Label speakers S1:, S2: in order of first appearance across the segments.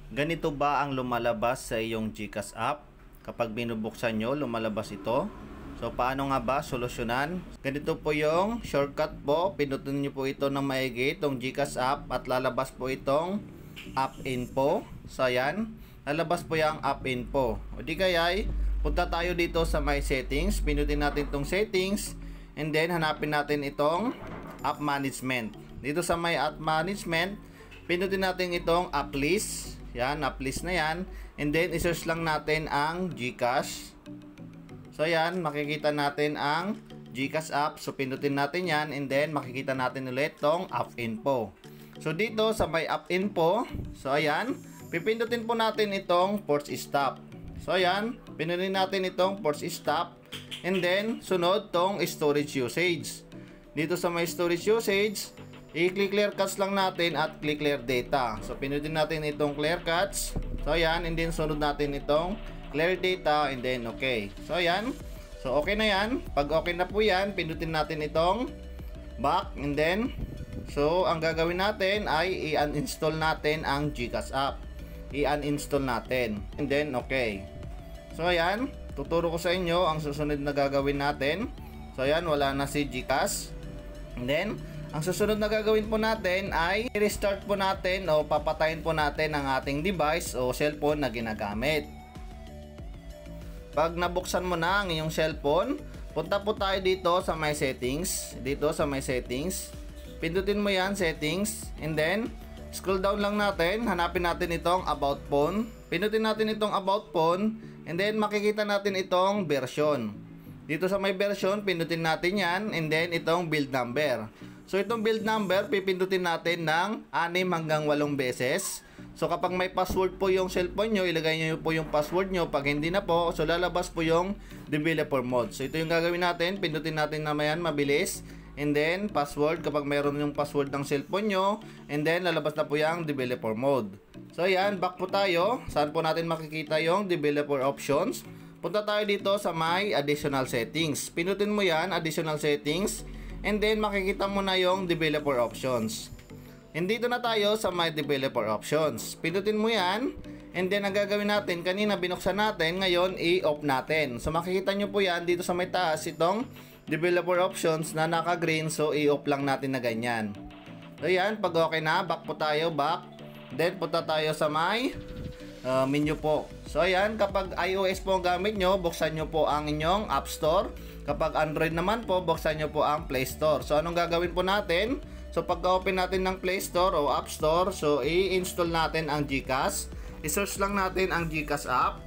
S1: Ganito ba ang lumalabas sa iyong GCash app? Kapag binubuksan nyo, lumalabas ito. So, paano nga ba solusyonan? Ganito po yung shortcut po. Pinutin nyo po ito ng maigi, itong GCash app, at lalabas po itong app info. So, ayan. Lalabas po yung app info. O di kaya, punta tayo dito sa my settings. Pinutin natin itong settings. And then, hanapin natin itong app management. Dito sa my app management, pinutin natin itong app list. Yan, app list na yan. And then, isearch lang natin ang GCash. So, yan, makikita natin ang GCash app. So, pinutin natin yan. And then, makikita natin ulit itong app info. So, dito sa may app info, so, ayan, pipindutin po natin itong force stop. So, ayan, pinutin natin itong force stop. And then, sunod tong storage usage. Dito sa may storage usage, i-click clear cache lang natin at click clear data. So, pinutin natin itong clear cache. So, ayan. And then, sunod natin itong clear data. And then, okay. So, ayan. So, okay na yan. Pag okay na po yan, pinutin natin itong back. And then, so, ang gagawin natin ay i-uninstall natin ang GCash app. I-uninstall natin. And then, okay. So, ayan. Tuturo ko sa inyo ang susunod na gagawin natin. So, ayan. Wala na si GCash. And then, ang susunod na gagawin po natin ay i-restart po natin o papatayin po natin ang ating device o cellphone na ginagamit. Pag nabuksan mo na ang iyong cellphone, punta po tayo dito sa my settings. Dito sa my settings, pindutin mo yan, settings, and then scroll down lang natin, hanapin natin itong about phone. Pindutin natin itong about phone, and then makikita natin itong version. Dito sa may version, pindutin natin yan, and then itong build number. So, itong build number, pipindutin natin ng 6 hanggang 8 beses. So, kapag may password po yung cellphone nyo, ilagay nyo po yung password nyo. Pag hindi na po, so lalabas po yung developer mode. So, ito yung gagawin natin. Pindutin natin na mayan, mabilis. And then, password, kapag mayroon yung password ng cellphone nyo. And then, lalabas na po yung developer mode. So, ayan, back po tayo. Saan po natin makikita yung developer options? Punta tayo dito sa my additional settings. Pindutin mo yan, additional settings. And then, makikita mo na yung developer options. And dito na tayo sa my developer options. Pindutin mo yan. And then, ang gagawin natin, kanina binuksan natin, ngayon i-off natin. So, makikita nyo po yan dito sa may taas, itong developer options na naka-green. So, i-off lang natin na ganyan. So, yan. Pag okay na, back po tayo, back. Then, punta tayo sa my menu po. So, ayan. Kapag iOS po ang gamit nyo, buksan nyo po ang inyong App Store. Kapag Android naman po, buksan nyo po ang Play Store. So, anong gagawin po natin? So, pagka-open natin ng Play Store o App Store, so, i-install natin ang GCash. I-search lang natin ang GCash app.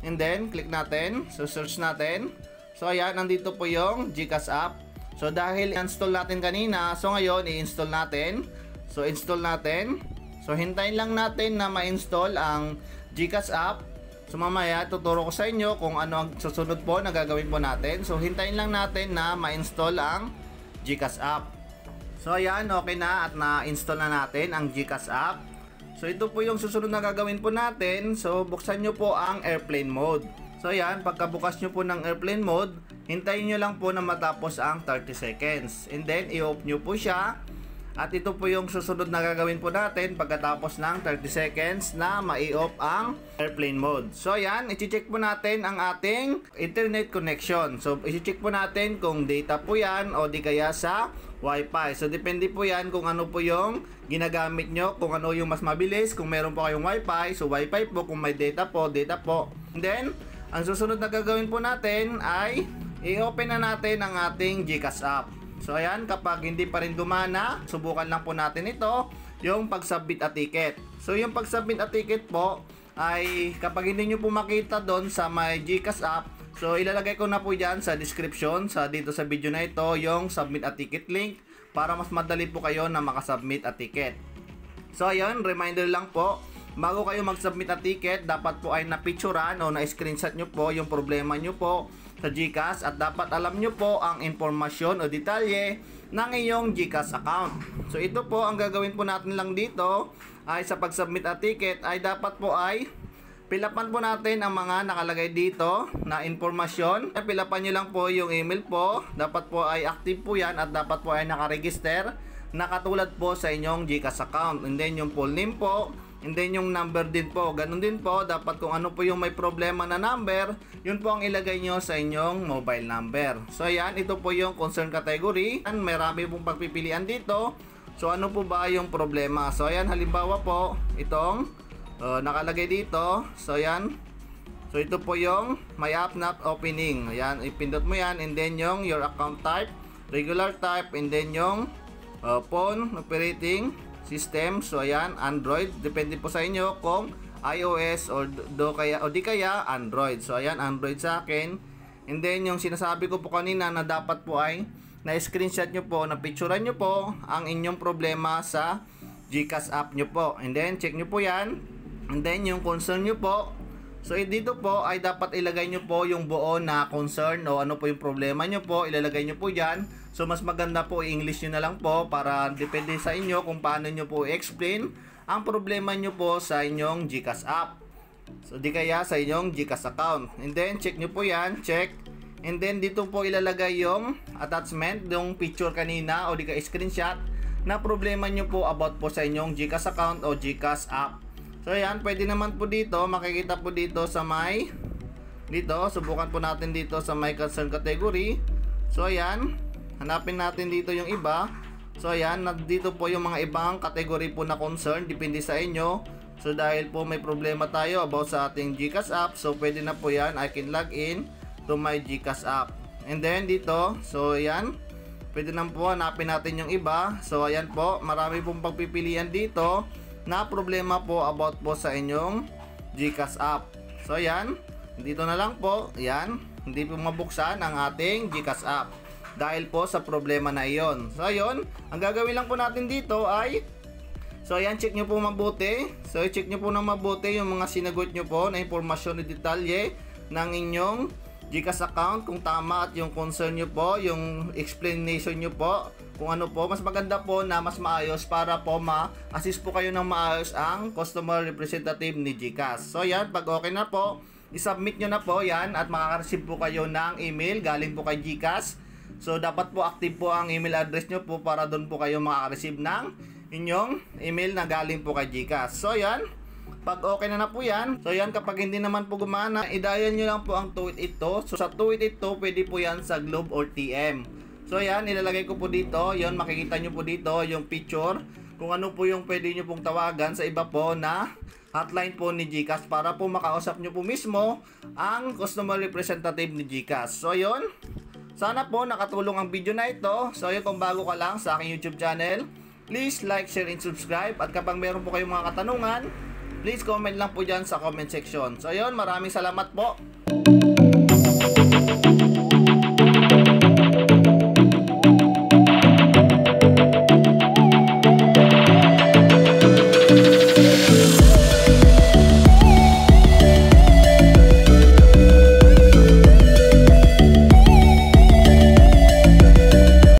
S1: And then, click natin. So, search natin. So, ayan, nandito po yung GCash app. So, dahil i-install natin kanina, so, ngayon, i-install natin. So, install natin. So, hintayin lang natin na ma-install ang GCash app. So, mamaya, tuturo ko sa inyo kung ano ang susunod po na gagawin po natin. So, hintayin lang natin na ma-install ang GCash app. So, ayan, okay na at na-install na natin ang GCash app. So, ito po yung susunod na gagawin po natin. So, buksan nyo po ang airplane mode. So, ayan, pagkabukas nyo po ng airplane mode, hintayin nyo lang po na matapos ang 30 seconds. And then, i-off nyo po siya. At ito po yung susunod na gagawin po natin pagkatapos ng 30 seconds na ma-off ang airplane mode. So, ayan, i-check po natin ang ating internet connection. So, i-check po natin kung data po yan o di kaya sa Wi-Fi. So, depende po yan kung ano po yung ginagamit nyo, kung ano yung mas mabilis. Kung meron po kayong Wi-Fi, so Wi-Fi po. Kung may data po, data po. And then, ang susunod na gagawin po natin ay i-open na natin ang ating GCash app. So, ayan, kapag hindi pa rin gumana, subukan lang po natin ito, yung pag-submit a ticket. So, yung pag-submit a ticket po, ay kapag hindi nyo po makita doon sa my GCash app, so, ilalagay ko na po dyan sa description, dito sa video na ito, yung submit a ticket link, para mas madali po kayo na makasubmit a ticket. So, ayan, reminder lang po, bago kayo mag-submit a ticket, dapat po ay na-picturean o na-screenshot nyo po yung problema nyo po sa GCash at dapat alam nyo po ang impormasyon o detalye ng iyong GCash account. So, ito po ang gagawin po natin lang dito ay sa pag-submit a ticket ay dapat po ay pilapan po natin ang mga nakalagay dito na impormasyon. Pilapan nyo lang po yung email po. Dapat po ay active po yan at dapat po ay nakaregister na katulad po sa inyong GCash account. And then yung full name po, and then yung number din po. Ganun din po, dapat kung ano po yung may problema na number, yun po ang ilagay nyo sa inyong mobile number. So ayan, ito po yung concern category. Marami pong pagpipilian dito. So ano po ba yung problema? So ayan, halimbawa po, itong nakalagay dito. So ayan, so ito po yung my app not opening. Ayan, ipindot mo yan, and then yung your account type, regular type, and then yung phone operating system. So ayan, Android, depende po sa inyo kung iOS or di kaya Android. So ayan, Android sa akin. And then yung sinasabi ko po kanina na dapat po ay na screenshot nyo po, na picturean nyo po ang inyong problema sa GCash app nyo po. And then check nyo po yan. And then yung concern nyo po, so dito po ay dapat ilagay nyo po yung buo na concern o ano po yung problema nyo po, ilalagay nyo po dyan. So mas maganda po i-English nyo na lang po para depende sa inyo kung paano nyo po i-explain ang problema nyo po sa inyong GCash app. So di kaya sa inyong GCash account. And then check nyo po yan, check. And then dito po ilalagay yung attachment, yung picture kanina o di kaya screenshot na problema nyo po about po sa inyong GCash account o GCash app. So yan, pwede naman po dito, makikita po dito sa may, dito, subukan po natin dito sa my concern category. So ayan, hanapin natin dito yung iba. So ayan, dito po yung mga ibang category po na concern, depende sa inyo. So dahil po may problema tayo about sa ating GCash app, so pwede na po yan, I can log in to my GCash app. And then dito, so ayan, pwede na po hanapin natin yung iba. So ayan po, marami pong pagpipilian dito na problema po about po sa inyong GCash app. So ayan, dito na lang po, ayan, hindi po mabuksan ang ating GCash app dahil po sa problema na iyon. So ayun, ang gagawin lang po natin dito ay, so ayan, check nyo po mabuti. So check nyo po na mabuti yung mga sinagot nyo po na impormasyon na detalye ng inyong GCash account, kung tama at yung concern nyo po, yung explanation nyo po, kung ano po, mas maganda po na mas maayos para po ma-assist po kayo ng maayos ang customer representative ni GCash. So yan, pag okay na po, isubmit nyo na po yan at makaka-receive po kayo ng email galing po kay GCash. So dapat po active po ang email address nyo po para doon po kayo makaka-receive ng inyong email na galing po kay GCash. So yan, pag okay na po yan, so yan, kapag hindi naman po gumana, i-dial nyo lang po ang Tuwid Ito. So sa Tuwid Ito, pwede po yan sa Globe or TM. So yan, ilalagay ko po dito, yon, makikita nyo po dito yung picture, kung ano po yung pwede nyo pong tawagan sa iba po na hotline po ni GCash para po makausap nyo po mismo ang customer representative ni GCash. So yon, sana po nakatulong ang video na ito. So yun, kung bago ka lang sa aking YouTube channel, please like, share, and subscribe. At kapag meron po kayong mga katanungan, please comment lang po dyan sa comment section. So yun, maraming salamat po.